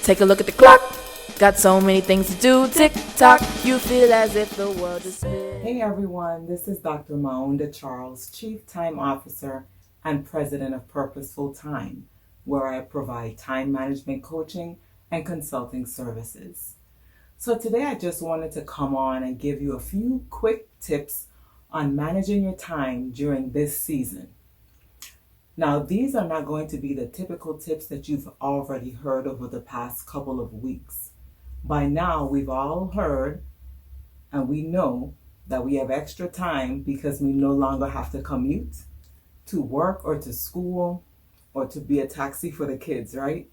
Take a look at the clock. Got so many things to do. Tick tock. You feel as if the world is spinning. Hey everyone, this is Dr. Maunda Charles, Chief Time Officer and President of Purposeful Time, where I provide time management coaching and consulting services. So today I just wanted to come on and give you a few quick tips on managing your time during this season. Now, these are not going to be the typical tips that you've already heard over the past couple of weeks. By now, we've all heard and we know that we have extra time because we no longer have to commute to work or to school or to be a taxi for the kids, right?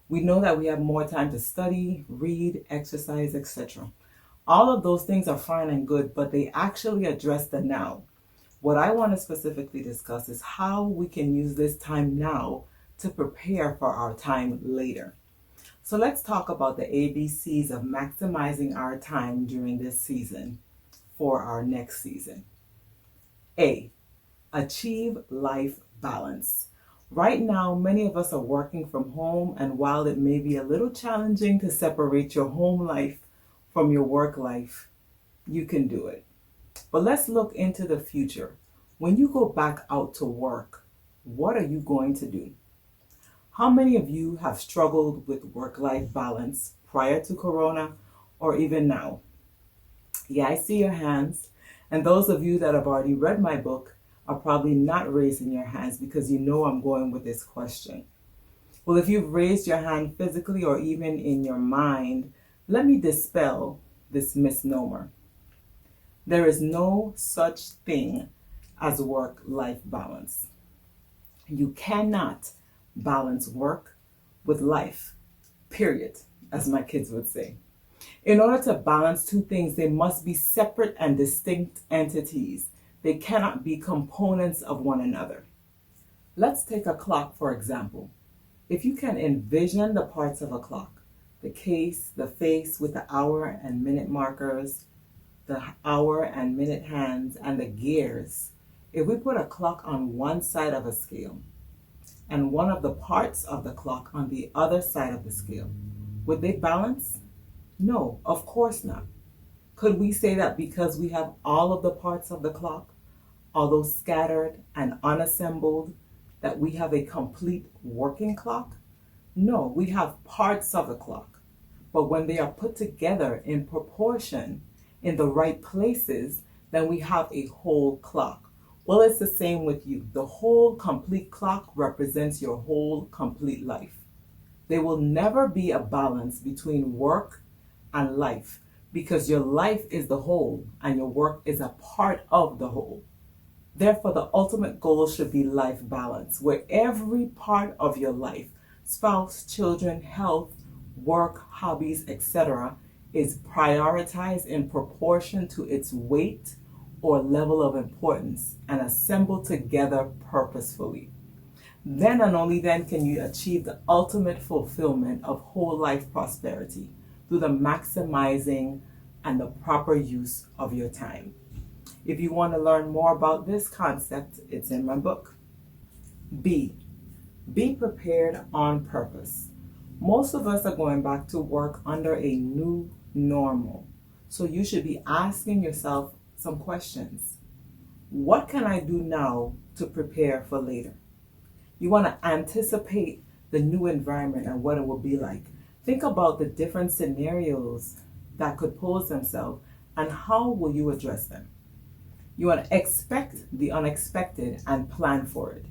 We know that we have more time to study, read, exercise, etc. All of those things are fine and good, but they actually address the now. What I want to specifically discuss is how we can use this time now to prepare for our time later. So let's talk about the ABCs of maximizing our time during this season for our next season. A, achieve life balance. Right now, many of us are working from home, and while it may be a little challenging to separate your home life from your work life, you can do it. But let's look into the future. When you go back out to work, what are you going to do? How many of you have struggled with work-life balance prior to Corona or even now? Yeah, I see your hands. And those of you that have already read my book are probably not raising your hands because you know I'm going with this question. Well, if you've raised your hand physically or even in your mind, let me dispel this misnomer. There is no such thing as work-life balance. You cannot balance work with life, period, as my kids would say. In order to balance two things, they must be separate and distinct entities. They cannot be components of one another. Let's take a clock, for example. If you can envision the parts of a clock, the case, the face with the hour and minute markers, the hour and minute hands, and the gears. If we put a clock on one side of a scale and one of the parts of the clock on the other side of the scale, would they balance? No, of course not. Could we say that because we have all of the parts of the clock, although scattered and unassembled, that we have a complete working clock? No, we have parts of the clock, but when they are put together in proportion, in the right places, then we have a whole clock. Well, it's the same with you. The whole complete clock represents your whole complete life. There will never be a balance between work and life because your life is the whole and your work is a part of the whole. Therefore, the ultimate goal should be life balance, where every part of your life, spouse, children, health, work, hobbies, etc., is prioritized in proportion to its weight or level of importance and assembled together purposefully. Then and only then can you achieve the ultimate fulfillment of whole life prosperity through the maximizing and the proper use of your time. If you want to learn more about this concept, it's in my book. B, be prepared on purpose. Most of us are going back to work under a new normal. So you should be asking yourself some questions. What can I do now to prepare for later? You want to anticipate the new environment and what it will be like. Think about the different scenarios that could pose themselves and how will you address them. You want to expect the unexpected and plan for it.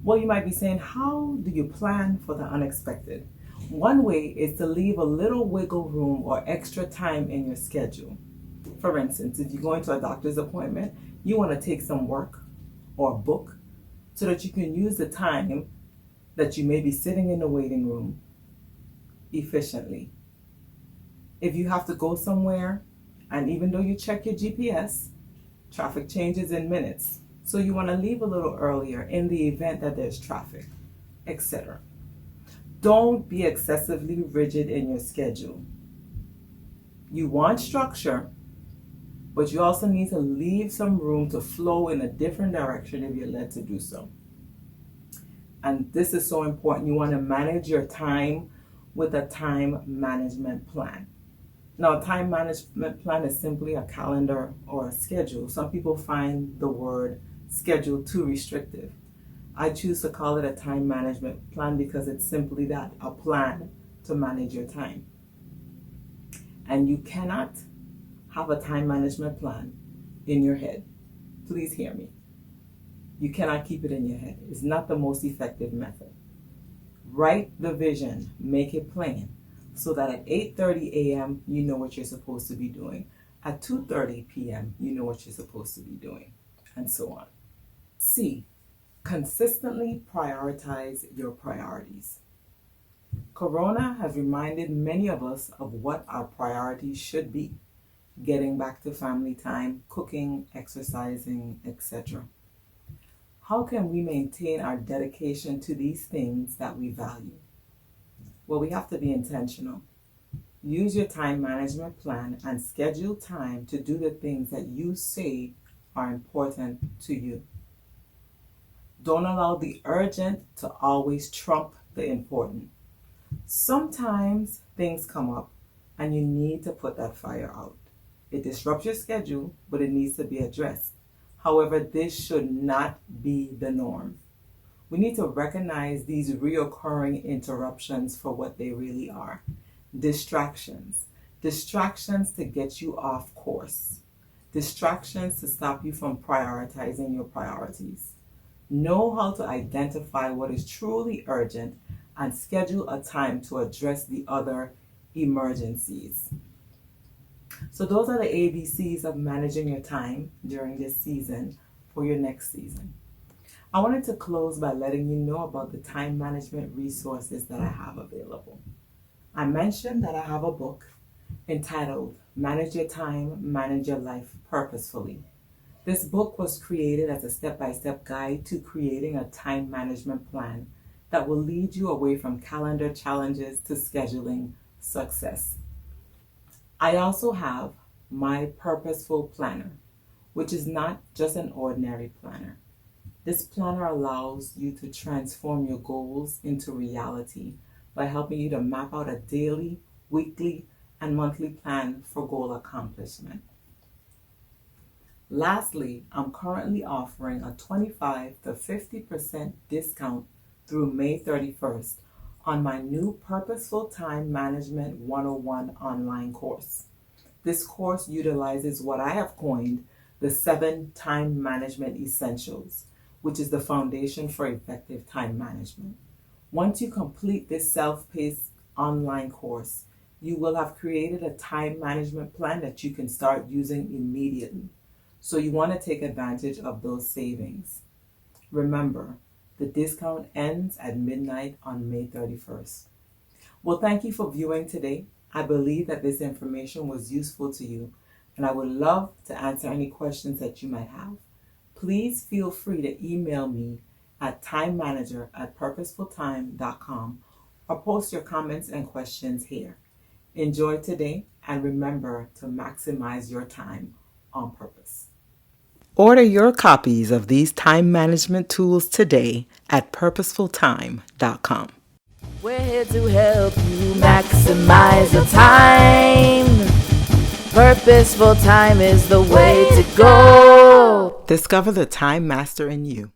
Well, you might be saying, how do you plan for the unexpected? One way is to leave a little wiggle room or extra time in your schedule. For instance, if you go into a doctor's appointment, you want to take some work or book so that you can use the time that you may be sitting in the waiting room efficiently. If you have to go somewhere, and even though you check your GPS, traffic changes in minutes. So you want to leave a little earlier in the event that there's traffic, etc. Don't be excessively rigid in your schedule. You want structure, but you also need to leave some room to flow in a different direction if you're led to do so. And this is so important. You want to manage your time with a time management plan. Now, a time management plan is simply a calendar or a schedule. Some people find the word schedule too restrictive. I choose to call it a time management plan because it's simply that, a plan to manage your time. And you cannot have a time management plan in your head. Please hear me. You cannot keep it in your head. It's not the most effective method. Write the vision, make it plain, so that at 8:30 a.m. you know what you're supposed to be doing. At 2:30 p.m. you know what you're supposed to be doing, and so on. C, consistently prioritize your priorities. Corona has reminded many of us of what our priorities should be. Getting back to family time, cooking, exercising, etc. How can we maintain our dedication to these things that we value? Well, we have to be intentional. Use your time management plan and schedule time to do the things that you say are important to you. Don't allow the urgent to always trump the important. Sometimes things come up and you need to put that fire out. It disrupts your schedule, but it needs to be addressed. However, this should not be the norm. We need to recognize these reoccurring interruptions for what they really are. Distractions. Distractions to get you off course. Distractions to stop you from prioritizing your priorities. Know how to identify what is truly urgent and schedule a time to address the other emergencies. So those are the ABCs of managing your time during this season for your next season. I wanted to close by letting you know about the time management resources that I have available. I mentioned that I have a book entitled Manage Your Time, Manage Your Life Purposefully. This book was created as a step-by-step guide to creating a time management plan that will lead you away from calendar challenges to scheduling success. I also have my Purposeful Planner, which is not just an ordinary planner. This planner allows you to transform your goals into reality by helping you to map out a daily, weekly, and monthly plan for goal accomplishment. Lastly, I'm currently offering a 25 to 50% discount through May 31st on my new Purposeful Time Management 101 online course. This course utilizes what I have coined the 7 time management essentials, which is the foundation for effective time management. Once you complete this self-paced online course, you will have created a time management plan that you can start using immediately. So you want to take advantage of those savings. Remember, the discount ends at midnight on May 31st. Well, thank you for viewing today. I believe that this information was useful to you, and I would love to answer any questions that you might have. Please feel free to email me at timemanager@purposefultime.com or post your comments and questions here. Enjoy today, and remember to maximize your time on purpose. Order your copies of these time management tools today at PurposefulTime.com. We're here to help you maximize your time. Purposeful time is the way to go. Discover the time master in you.